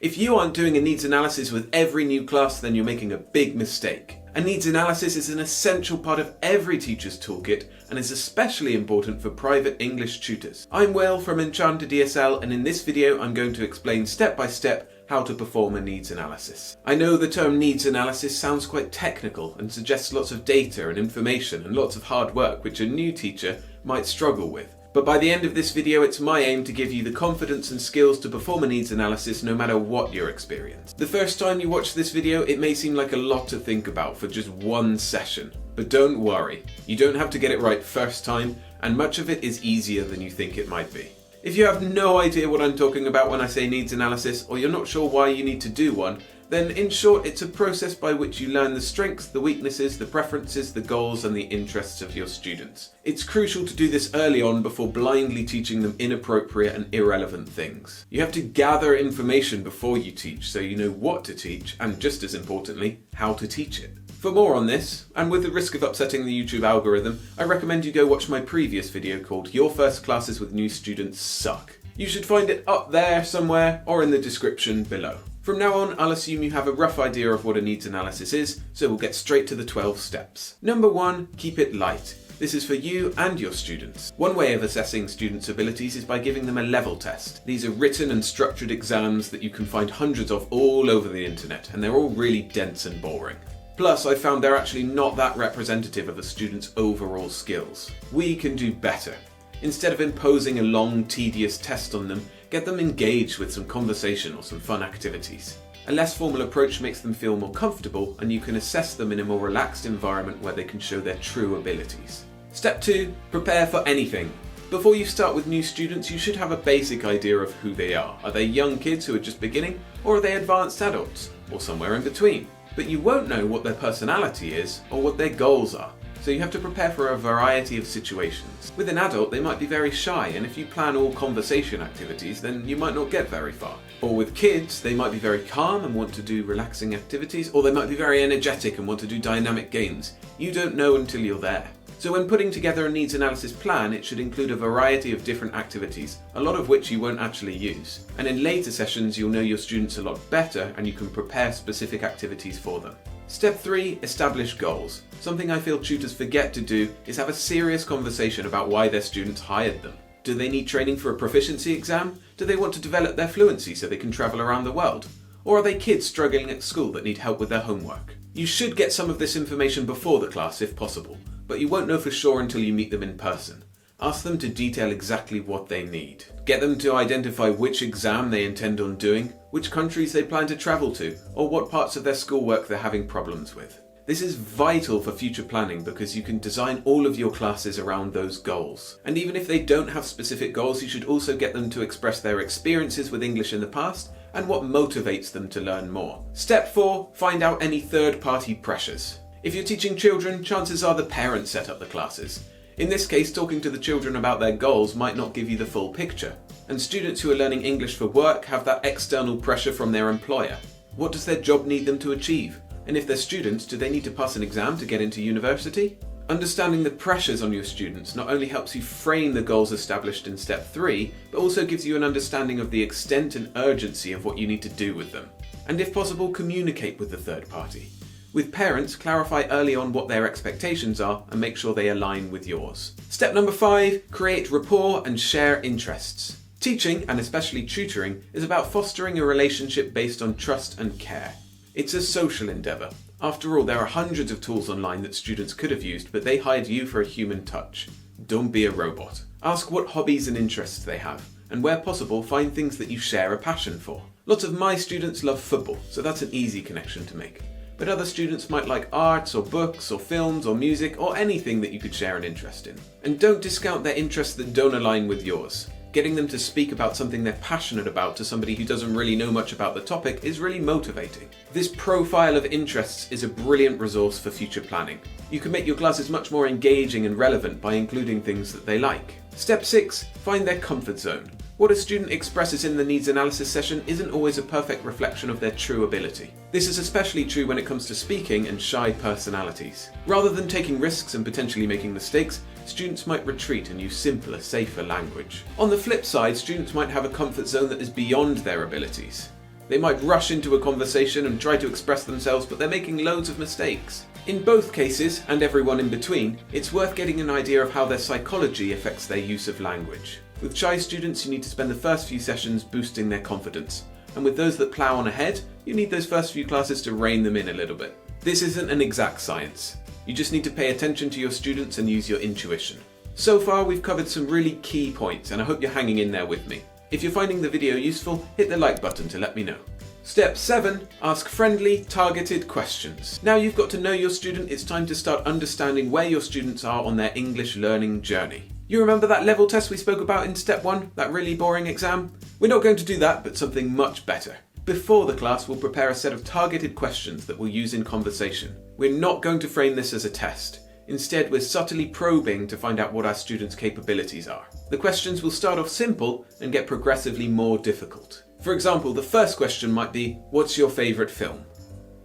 If you aren't doing a needs analysis with every new class, then you're making a big mistake. A needs analysis is an essential part of every teacher's toolkit and is especially important for private English tutors. I'm Will from Enchanted ESL, and in this video I'm going to explain step by step how to perform a needs analysis. I know the term needs analysis sounds quite technical and suggests lots of data and information and lots of hard work which a new teacher might struggle with. But by the end of this video, it's my aim to give you the confidence and skills to perform a needs analysis no matter what your experience. The first time you watch this video, it may seem like a lot to think about for just one session. But don't worry, you don't have to get it right first time, and much of it is easier than you think it might be. If you have no idea what I'm talking about when I say needs analysis, or you're not sure why you need to do one, then in short, it's a process by which you learn the strengths, the weaknesses, the preferences, the goals and the interests of your students. It's crucial to do this early on before blindly teaching them inappropriate and irrelevant things. You have to gather information before you teach so you know what to teach and, just as importantly, how to teach it. For more on this, and with the risk of upsetting the YouTube algorithm, I recommend you go watch my previous video called Your First Classes with New Students Suck. You should find it up there somewhere or in the description below. From now on, I'll assume you have a rough idea of what a needs analysis is, so we'll get straight to the 12 steps. Number 1, keep it light. This is for you and your students. One way of assessing students' abilities is by giving them a level test. These are written and structured exams that you can find hundreds of all over the internet, and they're all really dense and boring. Plus, I found they're actually not that representative of a student's overall skills. We can do better. Instead of imposing a long, tedious test on them, get them engaged with some conversation or some fun activities. A less formal approach makes them feel more comfortable, and you can assess them in a more relaxed environment where they can show their true abilities. Step 2, prepare for anything. Before you start with new students, you should have a basic idea of who they are. Are they young kids who are just beginning, or are they advanced adults, or somewhere in between? But you won't know what their personality is or what their goals are. So you have to prepare for a variety of situations. With an adult, they might be very shy, and if you plan all conversation activities, then you might not get very far. Or with kids, they might be very calm and want to do relaxing activities, or they might be very energetic and want to do dynamic games. You don't know until you're there. So when putting together a needs analysis plan, it should include a variety of different activities, a lot of which you won't actually use. And in later sessions, you'll know your students a lot better and you can prepare specific activities for them. Step 3, establish goals. Something I feel tutors forget to do is have a serious conversation about why their students hired them. Do they need training for a proficiency exam? Do they want to develop their fluency so they can travel around the world? Or are they kids struggling at school that need help with their homework? You should get some of this information before the class if possible, but you won't know for sure until you meet them in person. Ask them to detail exactly what they need. Get them to identify which exam they intend on doing, which countries they plan to travel to, or what parts of their schoolwork they're having problems with. This is vital for future planning because you can design all of your classes around those goals. And even if they don't have specific goals, you should also get them to express their experiences with English in the past and what motivates them to learn more. Step 4, find out any third-party pressures. If you're teaching children, chances are the parents set up the classes. In this case, talking to the children about their goals might not give you the full picture. And students who are learning English for work have that external pressure from their employer. What does their job need them to achieve? And if they're students, do they need to pass an exam to get into university? Understanding the pressures on your students not only helps you frame the goals established in step 3, but also gives you an understanding of the extent and urgency of what you need to do with them. And if possible, communicate with the third party. With parents, clarify early on what their expectations are and make sure they align with yours. Step number 5, create rapport and share interests. Teaching, and especially tutoring, is about fostering a relationship based on trust and care. It's a social endeavour. After all, there are hundreds of tools online that students could have used, but they hired you for a human touch. Don't be a robot. Ask what hobbies and interests they have, and where possible, find things that you share a passion for. Lots of my students love football, so that's an easy connection to make. But other students might like arts or books or films or music or anything that you could share an interest in. And don't discount their interests that don't align with yours. Getting them to speak about something they're passionate about to somebody who doesn't really know much about the topic is really motivating. This profile of interests is a brilliant resource for future planning. You can make your classes much more engaging and relevant by including things that they like. Step 6, find their comfort zone. What a student expresses in the needs analysis session isn't always a perfect reflection of their true ability. This is especially true when it comes to speaking and shy personalities. Rather than taking risks and potentially making mistakes, students might retreat and use simpler, safer language. On the flip side, students might have a comfort zone that is beyond their abilities. They might rush into a conversation and try to express themselves, but they're making loads of mistakes. In both cases, and everyone in between, it's worth getting an idea of how their psychology affects their use of language. With shy students, you need to spend the first few sessions boosting their confidence. And with those that plough on ahead, you need those first few classes to rein them in a little bit. This isn't an exact science. You just need to pay attention to your students and use your intuition. So far, we've covered some really key points, and I hope you're hanging in there with me. If you're finding the video useful, hit the like button to let me know. Step 7. Ask friendly, targeted questions. Now you've got to know your student, it's time to start understanding where your students are on their English learning journey. You remember that level test we spoke about in step 1, that really boring exam? We're not going to do that, but something much better. Before the class, we'll prepare a set of targeted questions that we'll use in conversation. We're not going to frame this as a test. Instead, we're subtly probing to find out what our students' capabilities are. The questions will start off simple and get progressively more difficult. For example, the first question might be, what's your favourite film?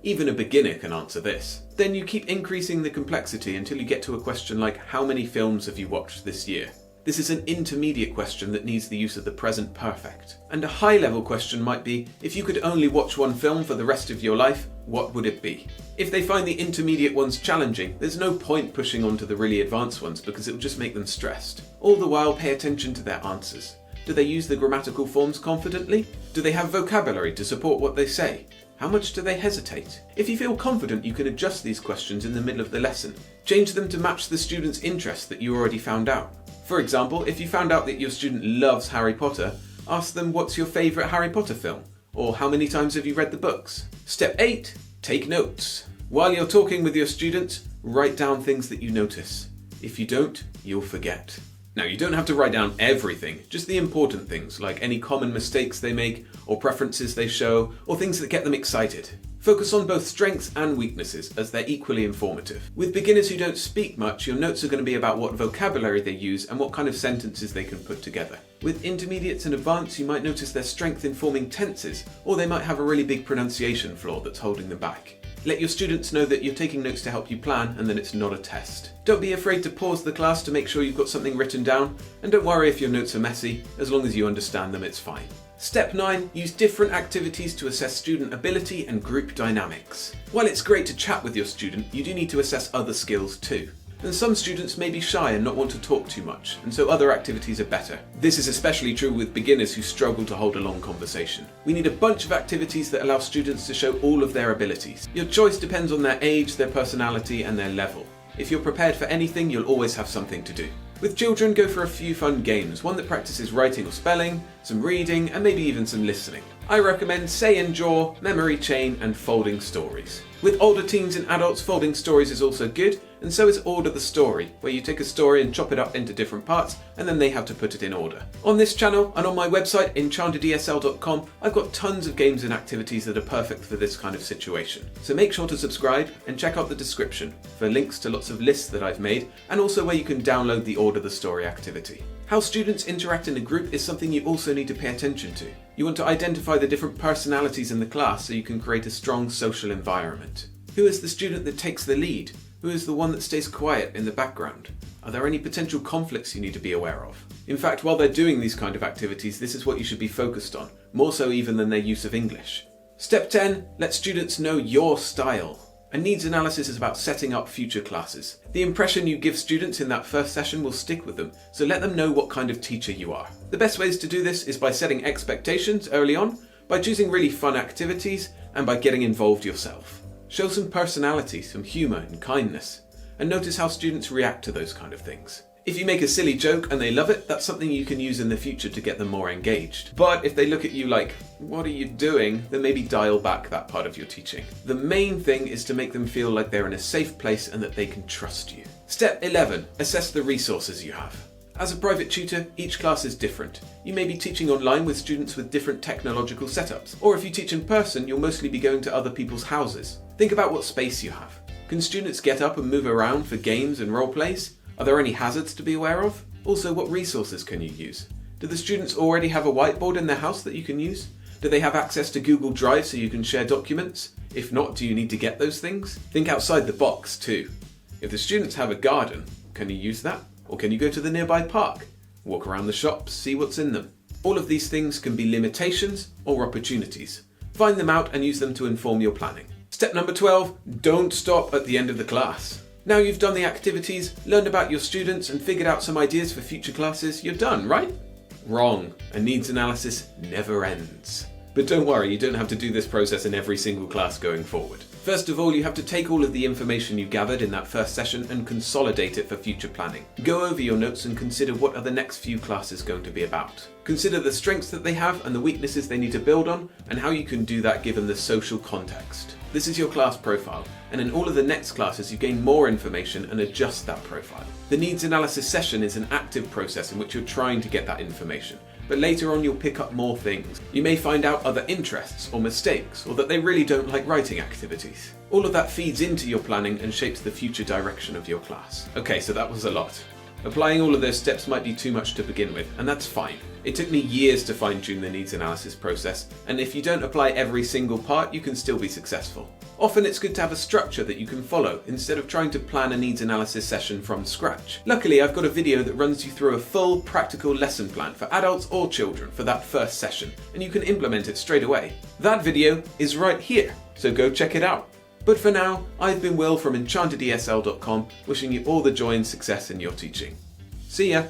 Even a beginner can answer this. Then you keep increasing the complexity until you get to a question like, how many films have you watched this year? This is an intermediate question that needs the use of the present perfect. And a high-level question might be, if you could only watch one film for the rest of your life, what would it be? If they find the intermediate ones challenging, there's no point pushing on to the really advanced ones because it will just make them stressed. All the while, pay attention to their answers. Do they use the grammatical forms confidently? Do they have vocabulary to support what they say? How much do they hesitate? If you feel confident, you can adjust these questions in the middle of the lesson. Change them to match the student's interest that you already found out. For example, if you found out that your student loves Harry Potter, ask them what's your favourite Harry Potter film? Or how many times have you read the books? Step 8. Take notes. While you're talking with your students, write down things that you notice. If you don't, you'll forget. Now, you don't have to write down everything, just the important things, like any common mistakes they make, or preferences they show, or things that get them excited. Focus on both strengths and weaknesses, as they're equally informative. With beginners who don't speak much, your notes are going to be about what vocabulary they use and what kind of sentences they can put together. With intermediates and advanced, you might notice their strength in forming tenses, or they might have a really big pronunciation flaw that's holding them back. Let your students know that you're taking notes to help you plan and that it's not a test. Don't be afraid to pause the class to make sure you've got something written down, and don't worry if your notes are messy, as long as you understand them, it's fine. Step 9. Use different activities to assess student ability and group dynamics. While it's great to chat with your student, you do need to assess other skills too. And some students may be shy and not want to talk too much, and so other activities are better. This is especially true with beginners who struggle to hold a long conversation. We need a bunch of activities that allow students to show all of their abilities. Your choice depends on their age, their personality, and their level. If you're prepared for anything, you'll always have something to do. With children, go for a few fun games, one that practices writing or spelling, some reading, and maybe even some listening. I recommend Say and Draw, Memory Chain, and Folding Stories. With older teens and adults, Folding Stories is also good, and so is Order the Story, where you take a story and chop it up into different parts, and then they have to put it in order. On this channel, and on my website, enchantedesl.com, I've got tons of games and activities that are perfect for this kind of situation. So make sure to subscribe, and check out the description for links to lots of lists that I've made, and also where you can download the Order the Story activity. How students interact in a group is something you also need to pay attention to. You want to identify the different personalities in the class so you can create a strong social environment. Who is the student that takes the lead? Who is the one that stays quiet in the background? Are there any potential conflicts you need to be aware of? In fact, while they're doing these kind of activities, this is what you should be focused on, more so even than their use of English. Step 10. Let students know your style. A needs analysis is about setting up future classes. The impression you give students in that first session will stick with them, so let them know what kind of teacher you are. The best ways to do this is by setting expectations early on, by choosing really fun activities, and by getting involved yourself. Show some personality, some humour and kindness, and notice how students react to those kind of things. If you make a silly joke and they love it, that's something you can use in the future to get them more engaged. But if they look at you like, what are you doing? Then maybe dial back that part of your teaching. The main thing is to make them feel like they're in a safe place and that they can trust you. Step 11. Assess the resources you have. As a private tutor, each class is different. You may be teaching online with students with different technological setups. Or if you teach in person, you'll mostly be going to other people's houses. Think about what space you have. Can students get up and move around for games and role plays? Are there any hazards to be aware of? Also, what resources can you use? Do the students already have a whiteboard in their house that you can use? Do they have access to Google Drive so you can share documents? If not, do you need to get those things? Think outside the box too. If the students have a garden, can you use that? Or can you go to the nearby park? Walk around the shops, see what's in them. All of these things can be limitations or opportunities. Find them out and use them to inform your planning. Step number 12, don't stop at the end of the class. Now you've done the activities, learned about your students and figured out some ideas for future classes, you're done, right? Wrong. A needs analysis never ends. But don't worry, you don't have to do this process in every single class going forward. First of all, you have to take all of the information you gathered in that first session and consolidate it for future planning. Go over your notes and consider what are the next few classes going to be about. Consider the strengths that they have and the weaknesses they need to build on, and how you can do that given the social context. This is your class profile, and in all of the next classes you gain more information and adjust that profile. The needs analysis session is an active process in which you're trying to get that information, but later on you'll pick up more things. You may find out other interests or mistakes, or that they really don't like writing activities. All of that feeds into your planning and shapes the future direction of your class. Okay, so that was a lot. Applying all of those steps might be too much to begin with, and that's fine. It took me years to fine-tune the needs analysis process, and if you don't apply every single part, you can still be successful. Often it's good to have a structure that you can follow, instead of trying to plan a needs analysis session from scratch. Luckily, I've got a video that runs you through a full, practical lesson plan for adults or children for that first session, and you can implement it straight away. That video is right here, so go check it out. But for now, I've been Will from EnchantedESL.com, wishing you all the joy and success in your teaching. See ya!